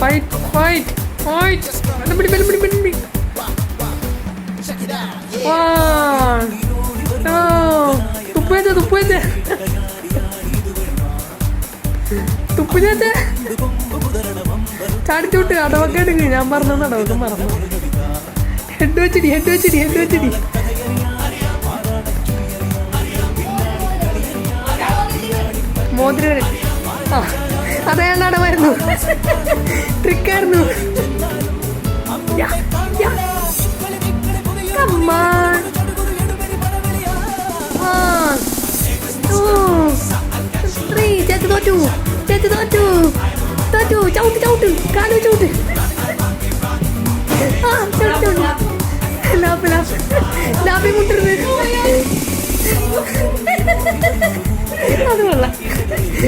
Fight fight fight. തുപ്പിനത്തെ ചാടിച്ചോട്ട് അടവൊക്കെ എടുക്ക്. ഞാൻ പറഞ്ഞു അടവൊക്കെ മറന്നു. ഹെഡ് വെച്ചിടി. മോതിരം വരെ അതാണ് അടവായിരുന്നു. ട്രിക്കായിരുന്നു. ചവിട്ട് കാലോ ചവിട്ട്. ലാഭി മുട്ടരുത്. അത് കൊള്ളാം.